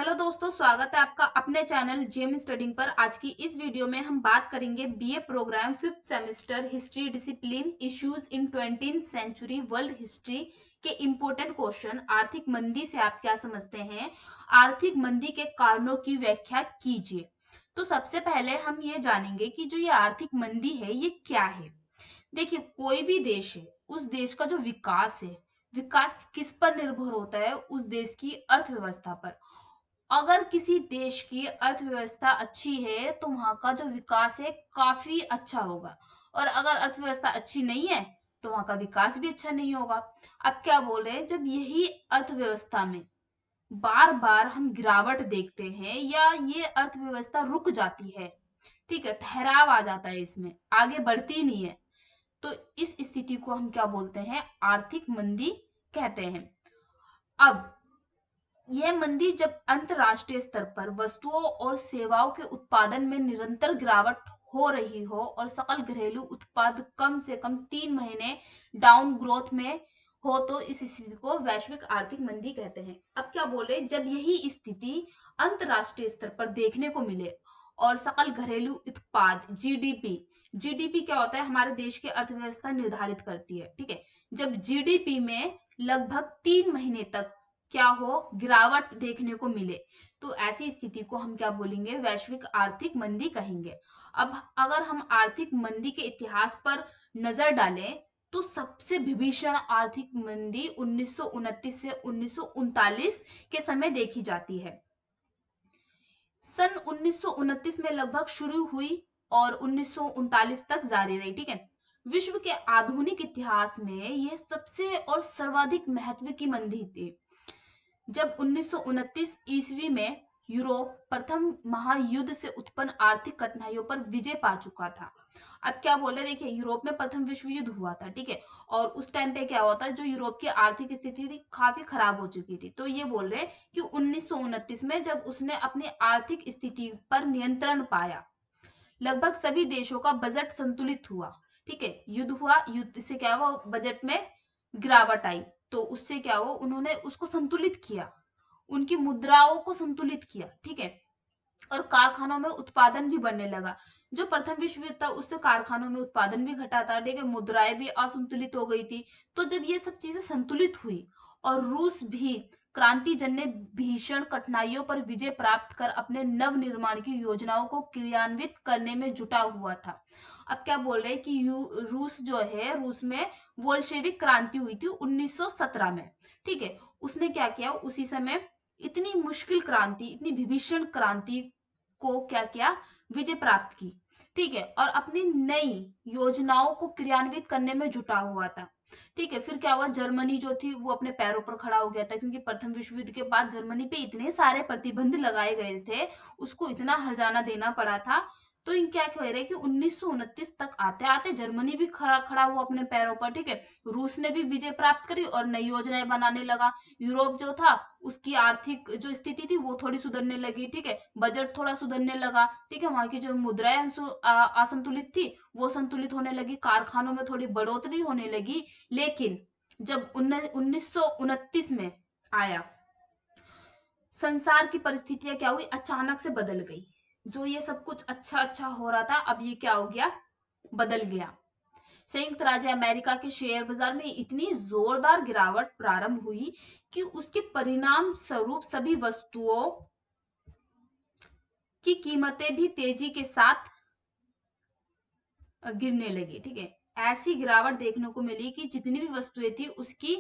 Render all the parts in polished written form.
Hello दोस्तों, स्वागत है आपका अपने चैनल जेम स्टडिंग पर। आज की इस वीडियो में हम बात करेंगे BA program 5th semester history discipline issues in 20th century world history के इम्पोर्टेंट क्वेश्चन। आर्थिक मंदी से आप क्या समझते हैं? आर्थिक मंदी के कारणों की व्याख्या कीजिए। तो सबसे पहले हम ये जानेंगे कि जो ये आर्थिक मंदी है ये क्या है। देखिए, कोई भी देश है, उस देश का जो विकास है, विकास किस पर निर्भर होता है? उस देश की अर्थव्यवस्था पर। अगर किसी देश की अर्थव्यवस्था अच्छी है तो वहां का जो विकास है काफी अच्छा होगा, और अगर अर्थव्यवस्था अच्छी नहीं है तो वहां का विकास भी अच्छा नहीं होगा। अब क्या बोल रहे हैं, जब यही अर्थव्यवस्था में बार बार हम गिरावट देखते हैं या ये अर्थव्यवस्था रुक जाती है, ठीक है, ठहराव आ जाता है, इसमें आगे बढ़ती नहीं है, तो इस स्थिति को हम क्या बोलते हैं? आर्थिक मंदी कहते हैं। अब यह मंदी जब अंतरराष्ट्रीय स्तर पर वस्तुओं और सेवाओं के उत्पादन में निरंतर गिरावट हो रही हो और सकल घरेलू उत्पाद कम से कम 3 महीने डाउन ग्रोथ में हो, तो इस स्थिति को वैश्विक आर्थिक मंदी कहते हैं। अब क्या बोले, जब यही स्थिति अंतरराष्ट्रीय स्तर पर देखने को मिले और सकल घरेलू उत्पाद जीडीपी, जीडीपी क्या होता है? हमारे देश की अर्थव्यवस्था निर्धारित करती है, ठीक है। जब जीडीपी में लगभग 3 महीने तक क्या हो, गिरावट देखने को मिले, तो ऐसी स्थिति को हम क्या बोलेंगे? वैश्विक आर्थिक मंदी कहेंगे। अब अगर हम आर्थिक मंदी के इतिहास पर नजर डालें तो सबसे भीषण आर्थिक मंदी 1929 से 1939 के समय देखी जाती है। सन 1929 में लगभग शुरू हुई और 1939 तक जारी रही, ठीक है। विश्व के आधुनिक इतिहास में यह सबसे और सर्वाधिक महत्व की मंदी थी, जब 1929 ईस्वी में यूरोप प्रथम महायुद्ध से उत्पन्न आर्थिक कठिनाइयों पर विजय पा चुका था। अब क्या बोले, देखिए, यूरोप में प्रथम विश्व युद्ध हुआ था, ठीक है, और उस टाइम पे क्या हुआ था, जो यूरोप की आर्थिक स्थिति थी काफी खराब हो चुकी थी। तो ये बोल रहे कि 1929 में जब उसने अपनी आर्थिक स्थिति पर नियंत्रण पाया, लगभग सभी देशों का बजट संतुलित हुआ, ठीक है। युद्ध हुआ, युद्ध से क्या हुआ, बजट में गिरावट आई, तो उससे क्या हुआ, उन्होंने उसको संतुलित किया, उनकी मुद्राओं को संतुलित किया, ठीक है, और कारखानों में उत्पादन भी बढ़ने लगा। जो प्रथम विश्व युद्ध था उससे कारखानों में उत्पादन भी घटा था, ठीक है, मुद्राएं भी असंतुलित हो गई थी। तो जब ये सब चीजें संतुलित हुई और रूस भी क्रांतिजन्य भीषण कठिनाइयों पर विजय प्राप्त कर अपने नव निर्माण की योजनाओं को क्रियान्वित करने में जुटा हुआ था। अब क्या बोल रहे हैं कि रूस जो है, रूस में बोल्शेविक क्रांति हुई थी 1917 में, ठीक है। उसने क्या किया, उसी समय इतनी मुश्किल क्रांति, इतनी विभीषण क्रांति को क्या किया, विजय प्राप्त की, ठीक है, और अपनी नई योजनाओं को क्रियान्वित करने में जुटा हुआ था, ठीक है। फिर क्या हुआ, जर्मनी जो थी वो अपने पैरों पर खड़ा हो गया था, क्योंकि प्रथम विश्व युद्ध के बाद जर्मनी पे इतने सारे प्रतिबंध लगाए गए थे, उसको इतना हर्जाना देना पड़ा था। तो इन क्या कह रहे हैं कि 1929 तक आते आते जर्मनी भी खड़ा खड़ा हुआ अपने पैरों पर, ठीक है। रूस ने भी विजय प्राप्त करी और नई योजनाएं बनाने लगा। यूरोप जो था उसकी आर्थिक जो स्थिति थी वो थोड़ी सुधरने लगी, ठीक है, बजट थोड़ा सुधरने लगा, ठीक है, वहां की जो मुद्राएं असंतुलित थी वो संतुलित होने लगी, कारखानों में थोड़ी बढ़ोतरी होने लगी। लेकिन जब 1929 में आया, संसार की परिस्थितियां क्या हुई, अचानक से बदल गई। जो ये सब कुछ अच्छा अच्छा हो रहा था, अब ये क्या हो गया, बदल गया। संयुक्त राज्य अमेरिका के शेयर बाजार में इतनी जोरदार गिरावट प्रारंभ हुई कि उसके परिणाम स्वरूप सभी वस्तुओं की कीमतें भी तेजी के साथ गिरने लगी, ठीक है। ऐसी गिरावट देखने को मिली कि जितनी भी वस्तुएं थी उसकी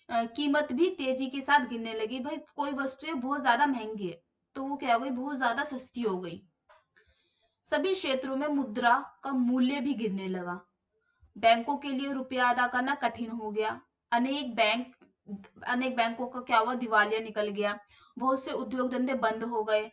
कीमत भी तेजी के साथ गिरने लगी। भाई, कोई वस्तुएं बहुत ज्यादा महंगी है तो वो क्या हो गई, बहुत ज्यादा सस्ती हो गई। सभी क्षेत्रों में मुद्रा का मूल्य भी गिरने लगा। बैंकों के लिए रुपया अदा करना कठिन हो गया। अनेक बैंकों का क्या हुआ, दिवालिया निकल गया। बहुत से उद्योग धंधे बंद हो गए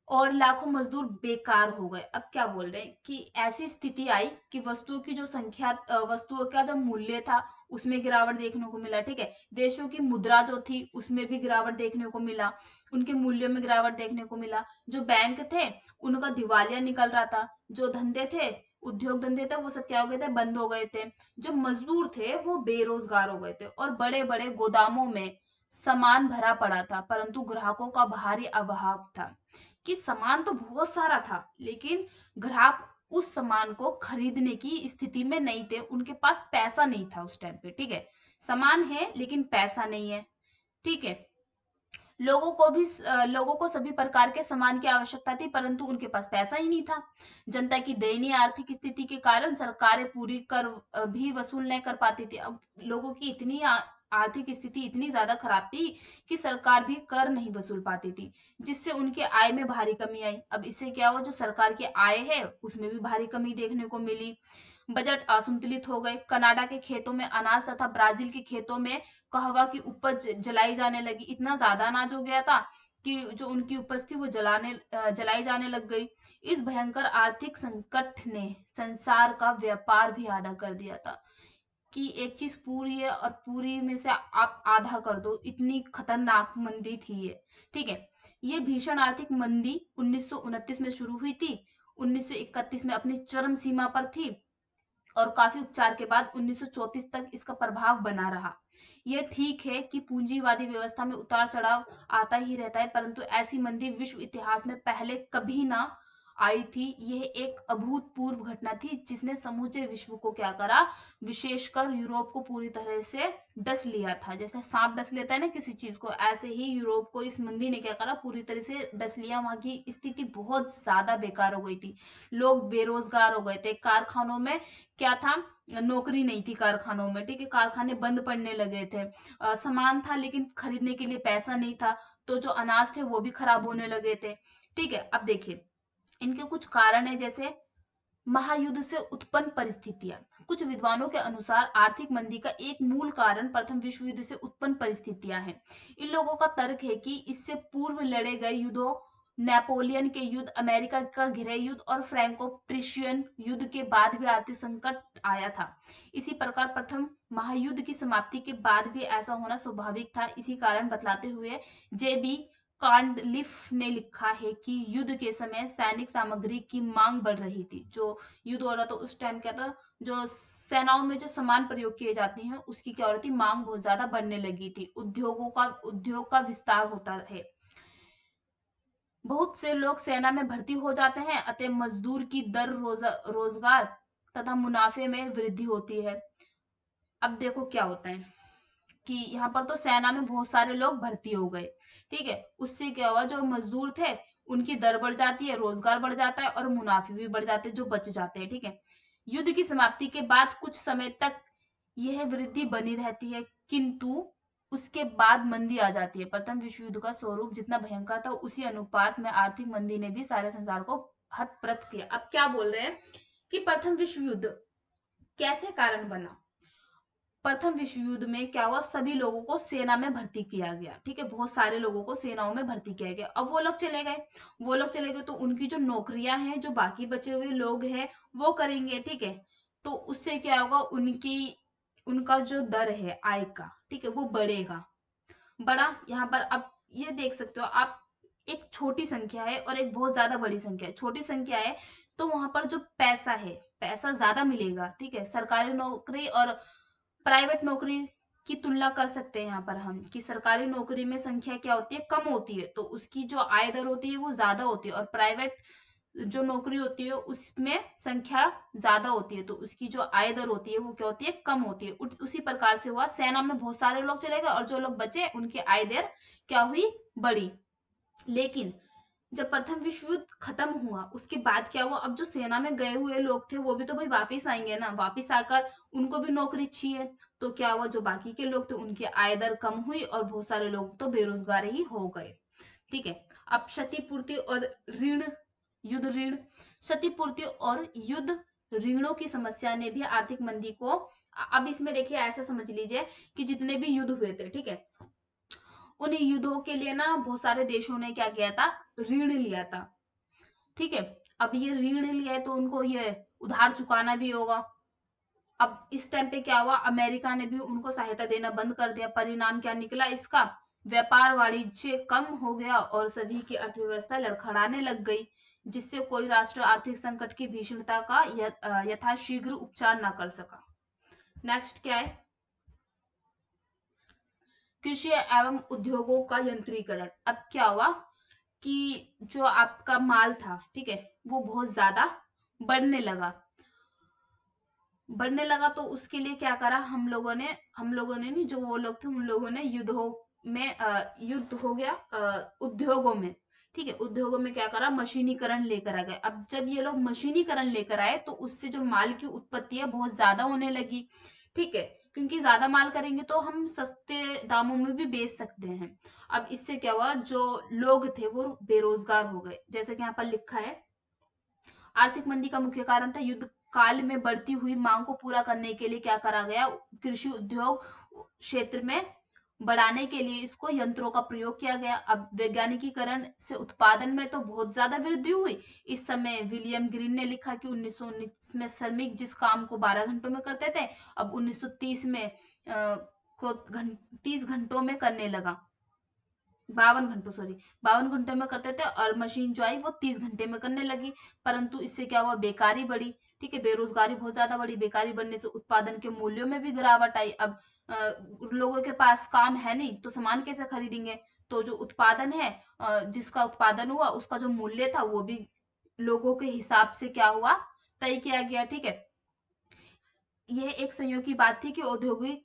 और लाखों मजदूर बेकार हो गए। अब क्या बोल रहे हैं कि ऐसी स्थिति आई कि वस्तुओं की जो संख्या, वस्तुओं का जो मूल्य था उसमें गिरावट देखने को मिला, ठीक है। देशों की मुद्रा जो थी उसमें भी गिरावट देखने को मिला, उनके मूल्य में गिरावट देखने को मिला। जो बैंक थे उनका दिवालिया निकल रहा था, जो धंधे थे, उद्योग धंधे थे, वो सब क्या हो गए थे, बंद हो गए थे। जो मजदूर थे वो बेरोजगार हो गए थे और बड़े बड़े गोदामों में सामान भरा पड़ा था, परंतु ग्राहकों का भारी अभाव था। कि सामान तो बहुत सारा था, लेकिन ग्राहक उस सामान को खरीदने की स्थिति में नहीं थे, उनके पास पैसा नहीं था उस टाइम पे। ठीक है, सामान है लेकिन पैसा नहीं है। ठीक है, लोगों को सभी प्रकार के सामान की आवश्यकता थी, परंतु उनके पास पैसा ही नहीं था। जनता की दयनीय आर्थिक स्थिति के कारण सरकारें पूरी कर भी वसूल नहीं कर पाती थी। अब लोगों की इतनी आर्थिक स्थिति इतनी ज्यादा खराब थी कि सरकार भी कर नहीं वसूल पाती थी, जिससे उनके आय में भारी कमी आई। अब इससे क्या हुआ, जो सरकार की आय है उसमें भी भारी कमी देखने को मिली। बजट असंतुलित हो गए। कनाडा के खेतों में अनाज तथा ब्राजील के खेतों में कहवा की उपज जलाई जाने लगी। इतना ज्यादा अनाज हो गया था कि जो उनकी उपज थी वो जलाई जाने लग गई। इस भयंकर आर्थिक संकट ने संसार का व्यापार भी आधा कर दिया था। कि एक चीज पूरी है और पूरी में से आप आधा कर दो, इतनी खतरनाक मंदी थी ये। ठीक है, ये भीषण आर्थिक मंदी 1929 में शुरू हुई थी, 1931 में अपनी चरम सीमा पर थी और काफी उपचार के बाद 1934 तक इसका प्रभाव बना रहा। यह ठीक है कि पूंजीवादी व्यवस्था में उतार चढ़ाव आता ही रहता है, परंतु ऐसी मंदी विश्व इतिहास में पहले कभी ना आई थी। यह एक अभूतपूर्व घटना थी जिसने समूचे विश्व को क्या करा, विशेषकर यूरोप को पूरी तरह से डस लिया था। जैसे सांप डस लेता है ना किसी चीज को, ऐसे ही यूरोप को इस मंदी ने क्या करा, पूरी तरह से डस लिया। वहां की स्थिति बहुत ज्यादा बेकार हो गई थी, लोग बेरोजगार हो गए थे, कारखानों में क्या था, नौकरी नहीं थी कारखानों में। ठीक है, कारखाने बंद पड़ने लगे थे। सामान था लेकिन खरीदने के लिए पैसा नहीं था, तो जो अनाज थे वो भी खराब होने लगे थे। ठीक है, अब देखिए इनके कुछ कारण है, जैसे महायुद्ध से उत्पन्न परिस्थितियां। कुछ विद्वानों के अनुसार आर्थिक मंदी का एक मूल कारण प्रथम विश्व युद्ध से उत्पन्न परिस्थितियां हैं। इन लोगों का तर्क है कि इससे पूर्व लड़े गए युद्धों, नेपोलियन के युद्ध, अमेरिका का गृह युद्ध और फ्रैंको प्रिशियन युद्ध के बाद भी आर्थिक संकट आया था। इसी प्रकार प्रथम महायुद्ध की समाप्ति के बाद भी ऐसा होना स्वाभाविक था। इसी कारण बतलाते हुए जेबी कार्डलिफ ने लिखा है कि युद्ध के समय सैनिक सामग्री की मांग बढ़ रही थी। जो युद्ध हो रहा था उस टाइम क्या था, जो सेनाओं में जो सामान प्रयोग किए जाते हैं उसकी क्या हो रही थी, मांग बहुत ज्यादा बढ़ने लगी थी। उद्योग का विस्तार होता है, बहुत से लोग सेना में भर्ती हो जाते हैं, अतः मजदूर की दर, रोजगार तथा मुनाफे में वृद्धि होती है। अब देखो क्या होता है कि यहाँ पर तो सेना में बहुत सारे लोग भर्ती हो गए। ठीक है, उससे क्या हुआ, जो मजदूर थे उनकी दर बढ़ जाती है, रोजगार बढ़ जाता है और मुनाफे भी बढ़ जाते हैं, जो बच जाते हैं। ठीक है, युद्ध की समाप्ति के बाद कुछ समय तक यह वृद्धि बनी रहती है, किंतु उसके बाद मंदी आ जाती है। प्रथम विश्व युद्ध का स्वरूप जितना भयंकर था, उसी अनुपात में आर्थिक मंदी ने भी सारे संसार को हतप्रत किया। अब क्या बोल रहे हैं कि प्रथम विश्व युद्ध कैसे कारण बना। प्रथम विश्व युद्ध में क्या हुआ, सभी लोगों को सेना में भर्ती किया गया। ठीक है, बहुत सारे लोगों को सेनाओं में भर्ती किया गया। अब वो लोग चले गए तो उनकी जो नौकरियां हैं, जो बाकी बचे हुए लोग हैं वो करेंगे। ठीक है, तो उससे क्या होगा, उनका जो दर है आय का, ठीक है, वो बढ़ेगा। बड़ा यहाँ पर अब ये देख सकते हो आप, एक छोटी संख्या है और एक बहुत ज्यादा बड़ी संख्या है। छोटी संख्या है तो वहां पर जो पैसा है, पैसा ज्यादा मिलेगा। ठीक है, सरकारी नौकरी और प्राइवेट नौकरी की तुलना कर सकते हैं यहाँ पर हम, कि सरकारी नौकरी में संख्या क्या होती है, कम होती है, तो उसकी जो आय दर होती है वो ज्यादा होती है, और प्राइवेट जो नौकरी होती है उसमें संख्या ज्यादा होती है, तो उसकी जो आय दर होती है वो क्या होती है, कम होती है। उसी प्रकार से हुआ, सेना में बहुत सारे लोग चले गए और जो लोग बचे उनकी आय दर क्या हुई, बढ़ी। लेकिन जब प्रथम विश्व युद्ध खत्म हुआ उसके बाद क्या हुआ, अब जो सेना में गए हुए लोग थे वो भी तो भाई वापिस आएंगे ना, वापिस आकर उनको भी नौकरी चाहिए। तो क्या हुआ, जो बाकी के लोग थे उनकी आय दर कम हुई और बहुत सारे लोग तो बेरोजगार ही हो गए। ठीक है, अब क्षतिपूर्ति और ऋण, युद्ध ऋण, क्षतिपूर्ति और युद्ध ऋणों की समस्या ने भी आर्थिक मंदी को, अब इसमें देखिए ऐसा समझ लीजिए कि जितने भी युद्ध हुए थे, ठीक है, उन युद्धों के लिए ना बहुत सारे देशों ने क्या किया था, ऋण लिया था। ठीक है, अब ये ऋण लिया है तो उनको ये उधार चुकाना भी होगा। अब इस टाइम पे क्या हुआ, अमेरिका ने भी उनको सहायता देना बंद कर दिया। परिणाम क्या निकला इसका, व्यापार वाणिज्य कम हो गया और सभी की अर्थव्यवस्था लड़खड़ाने लग गई, जिससे कोई राष्ट्र आर्थिक संकट की भीषणता का यथाशीघ्र उपचार न कर सका। नेक्स्ट क्या है, कृषि एवं उद्योगों का यंत्रीकरण। अब क्या हुआ कि जो आपका माल था, ठीक है, वो बहुत ज्यादा बढ़ने लगा। बढ़ने लगा तो उसके लिए क्या करा हम लोगों ने नहीं, जो वो लोग थे उन लोगों ने युद्ध हो गया उद्योगों में, ठीक है, उद्योगों में क्या करा, मशीनीकरण लेकर आ गए। अब जब ये लोग मशीनीकरण लेकर आए तो उससे जो माल की उत्पत्ति है बहुत ज्यादा होने लगी, ठीक है, क्योंकि ज्यादा माल करेंगे तो हम सस्ते दामों में भी बेच सकते हैं। अब इससे क्या हुआ, जो लोग थे वो बेरोजगार हो गए। जैसे कि यहाँ पर लिखा है, आर्थिक मंदी का मुख्य कारण था युद्ध काल में बढ़ती हुई मांग को पूरा करने के लिए क्या करा गया, कृषि उद्योग क्षेत्र में बढ़ाने के लिए इसको यंत्रों का प्रयोग किया गया। अब वैज्ञानिकीकरण से उत्पादन में तो बहुत ज्यादा वृद्धि हुई। इस समय विलियम ग्रीन ने लिखा कि 1919 में श्रमिक जिस काम को 12 घंटों में करते थे, अब 1930 में को 30 घंटों में करने लगा। 52 घंटों में करते थे, और मशीन जो आई वो 30 घंटे में करने लगी। परंतु इससे क्या हुआ, बेकारी बढ़ी, ठीक है, बेरोजगारी बहुत ज्यादा बढ़ी। बेकारी बढ़ने से उत्पादन के मूल्यों में भी गिरावट आई। अब लोगों के पास काम है नहीं तो सामान कैसे खरीदेंगे, तो जो उत्पादन है, जिसका उत्पादन हुआ उसका जो मूल्य था वो भी लोगों के हिसाब से क्या हुआ, तय किया गया, ठीक है। यह एक संयोग की बात थी कि औद्योगिक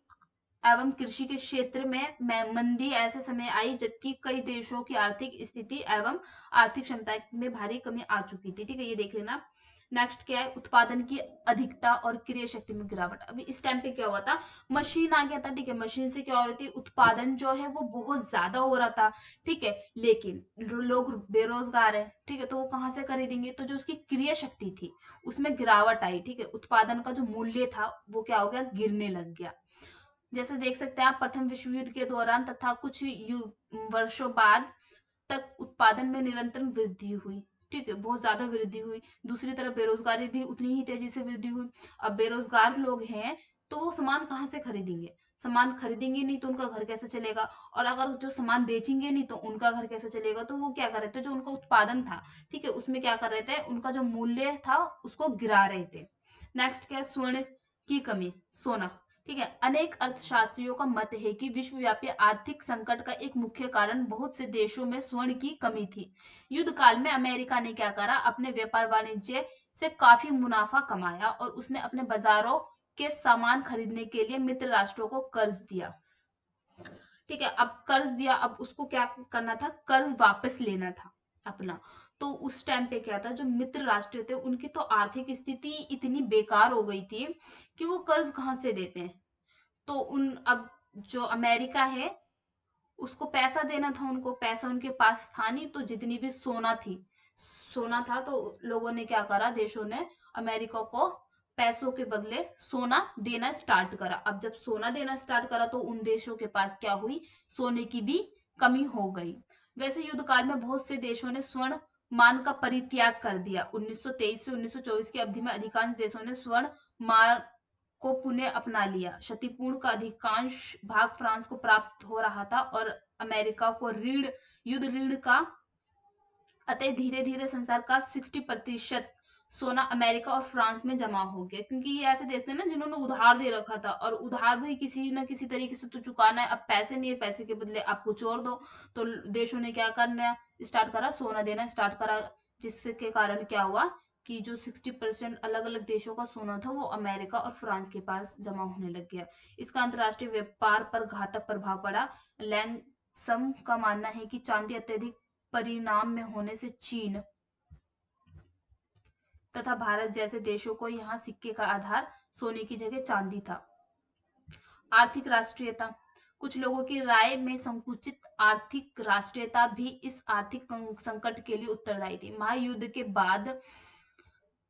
एवं कृषि के क्षेत्र में मंदी ऐसे समय आई जबकि कई देशों की आर्थिक स्थिति एवं आर्थिक क्षमता में भारी कमी आ चुकी थी, ठीक है, ये देख लेना। नेक्स्ट क्या है, उत्पादन की अधिकता और क्रय शक्ति में गिरावट। अभी इस टाइम पे क्या हुआ था, मशीन आ गया था, ठीक है, मशीन से क्या हो रही थी, उत्पादन जो है वो बहुत ज्यादा हो रहा था, ठीक है, लेकिन लोग बेरोजगार है, ठीक है, तो वो कहाँ से खरीदेंगे, तो जो उसकी क्रय शक्ति थी उसमें गिरावट आई, ठीक है, उत्पादन का जो मूल्य था वो क्या हो गया, गिरने लग गया। जैसे देख सकते हैं आप, प्रथम विश्व युद्ध के दौरान तथा कुछ वर्षों बाद तक उत्पादन में निरंतर वृद्धि हुई, ठीक है, बहुत ज्यादा वृद्धि हुई। दूसरी तरफ बेरोजगारी भी उतनी ही तेजी से वृद्धि हुई। अब बेरोजगार लोग हैं तो वो सामान कहाँ से खरीदेंगे, सामान खरीदेंगे नहीं तो उनका घर कैसे चलेगा, और अगर जो सामान बेचेंगे नहीं तो उनका घर कैसे चलेगा, तो वो क्या कर रहे थे, जो उनका उत्पादन था, ठीक है, उसमें क्या कर रहे थे, उनका जो मूल्य था उसको गिरा रहे थे। नेक्स्ट क्या है, स्वर्ण की कमी, सोना, ठीक है, अनेक अर्थशास्त्रियों का मत है कि विश्वव्यापी आर्थिक संकट का एक मुख्य कारण बहुत से देशों में स्वर्ण की कमी थी। युद्ध काल में अमेरिका ने क्या करा, अपने व्यापार वाणिज्य से काफी मुनाफा कमाया और उसने अपने बाजारों के सामान खरीदने के लिए मित्र राष्ट्रों को कर्ज दिया, ठीक है, अब कर्ज दिया, अब उसको क्या करना था, कर्ज वापस लेना था अपना। तो उस टाइम पे क्या था, जो मित्र राष्ट्र थे उनकी तो आर्थिक स्थिति इतनी बेकार हो गई थी कि वो कर्ज कहाँ से देते हैं। तो उन अब जो अमेरिका है उसको पैसा देना था, उनको पैसा उनके पास था नहीं, तो जितनी भी सोना था तो लोगों ने क्या करा, देशों ने अमेरिका को पैसों के बदले सोना देना स्टार्ट करा। अब जब सोना देना स्टार्ट करा तो उन देशों के पास क्या हुई, सोने की भी कमी हो गई। वैसे युद्ध काल में बहुत से देशों ने स्वर्ण मान का परित्याग कर दिया। 1923 से 1924 की अवधि में अधिकांश देशों ने स्वर्ण मान को पुनः अपना लिया। क्षतिपूर्ण का अधिकांश भाग फ्रांस को प्राप्त हो रहा था और अमेरिका को युद्ध ऋण का, अतः धीरे धीरे संसार का 60% सोना अमेरिका और फ्रांस में जमा हो गया, क्योंकि ये ऐसे देश थे ना जिन्होंने उधार दे रखा था, और उधार भी किसी ना किसी तरीके से तो चुकाना है। अब पैसे नहीं है, पैसे के बदले आप कुछ और दो, तो देशों ने क्या करना स्टार्ट करा, सोना देना स्टार्ट करा, जिसके कारण क्या हुआ कि जो 60% अलग अलग देशों का सोना था वो अमेरिका और फ्रांस के पास जमा होने लग गया। इसका अंतरराष्ट्रीय व्यापार पर घातक प्रभाव पड़ा। लैंगसम का मानना है कि चांदी अत्यधिक परिणाम में होने से चीन तथा भारत जैसे देशों को यहाँ सिक्के का आधार सोने की जगह चांदी था। आर्थिक राष्ट्रीयता, कुछ लोगों की राय में संकुचित आर्थिक राष्ट्रीयता भी इस आर्थिक संकट के लिए उत्तरदायी थी। महायुद्ध के बाद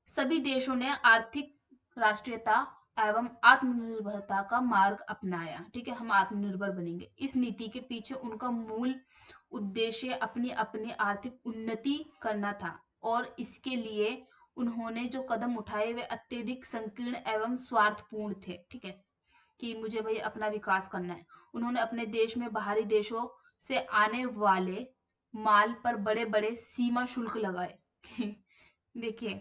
सभी देशों ने आर्थिक राष्ट्रीयता एवं आत्मनिर्भरता का मार्ग अपनाया, ठीक है, हम आत्मनिर्भर बनेंगे। इस नीति के पीछे उनका मूल उद्देश्य अपनी अपनी आर्थिक उन्नति करना था, और इसके लिए उन्होंने जो कदम उठाए वे अत्यधिक संकीर्ण एवं स्वार्थपूर्ण थे, ठीक है, कि मुझे भाई अपना विकास करना है। उन्होंने अपने देश में बाहरी देशों से आने वाले माल पर बड़े बड़े सीमा शुल्क लगाए देखिए,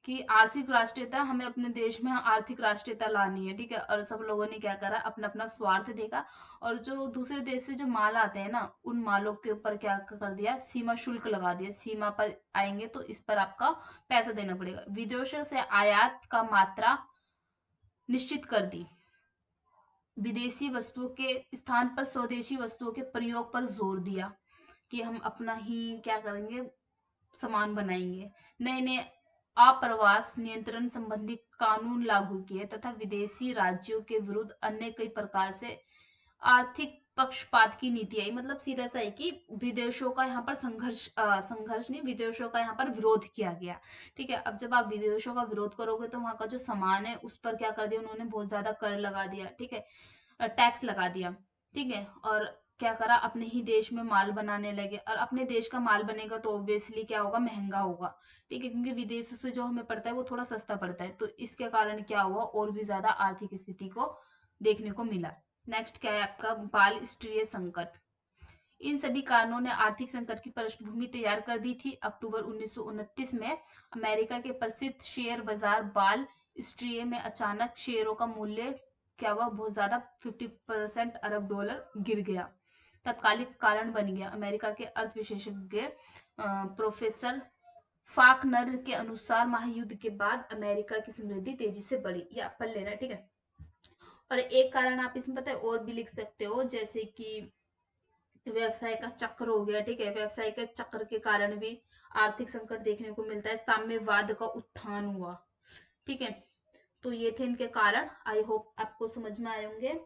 कि आर्थिक राष्ट्रीयता, हमें अपने देश में आर्थिक राष्ट्रीयता लानी है, ठीक है। और सब लोगों ने क्या करा, अपना अपना स्वार्थ देखा, और जो दूसरे देश से जो माल आते हैं ना, उन मालों के ऊपर क्या कर दिया, सीमा शुल्क लगा दिया। सीमा पर आएंगे तो इस पर आपका पैसा देना पड़ेगा। विदेशों से आयात का मात्रा निश्चित कर दी। विदेशी वस्तुओं के स्थान पर स्वदेशी वस्तुओं के प्रयोग पर जोर दिया कि हम अपना ही क्या करेंगे, सामान बनाएंगे। नए नए आप्रवास नियंत्रण संबंधी कानून लागू किए तथा विदेशी राज्यों के विरुद्ध अन्य कई प्रकार से आर्थिक पक्षपात की नीति आई। मतलब सीधा सा है कि विदेशों का यहाँ पर संघर्ष नहीं, विदेशों का यहाँ पर विरोध किया गया, ठीक है। अब जब आप विदेशों का विरोध करोगे तो वहां का जो सामान है उस पर क्या कर दिया उन्होंने, बहुत ज्यादा कर लगा दिया, ठीक है, टैक्स लगा दिया, ठीक है। और क्या करा, अपने ही देश में माल बनाने लगे, और अपने देश का माल बनेगा तो ऑब्वियसली क्या होगा, महंगा होगा, ठीक है, क्योंकि विदेश से जो हमें पड़ता है वो थोड़ा सस्ता पड़ता है। तो इसके कारण क्या हुआ, और भी ज्यादा आर्थिक स्थिति को देखने को मिला। नेक्स्ट क्या है आपका, बाल स्त्रीय संकट। इन सभी कारणों ने आर्थिक संकट की पृष्ठभूमि तैयार कर दी थी। अक्टूबर 1929 में अमेरिका के प्रसिद्ध शेयर बाजार वाल स्ट्रीट में अचानक शेयरों का मूल्य क्या हुआ, बहुत ज्यादा 50% अरब डॉलर गिर गया। तत्कालिक कारण बन गया। अमेरिका के अर्थ विशेषज्ञ प्रोफेसर फाकनर के अनुसार महायुद्ध के बाद अमेरिका की समृद्धि तेजी से बढ़ी। या पढ़ लेना, ठीक है। और एक कारण आप इसमें पता है और भी लिख सकते हो, जैसे कि व्यवसाय का चक्र हो गया, ठीक है। व्यवसाय के चक्र के कारण भी आर्थिक संकट देखने को मिलता है। साम्यवाद का उत्थान हुआ, ठीक है। तो ये थे इनके कारण। आई होप आपको समझ में आए होंगे।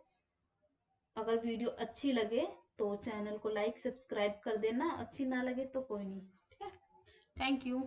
अगर वीडियो अच्छी लगे तो चैनल को लाइक सब्सक्राइब कर देना, अच्छी ना लगे तो कोई नहीं, ठीक है। Thank you.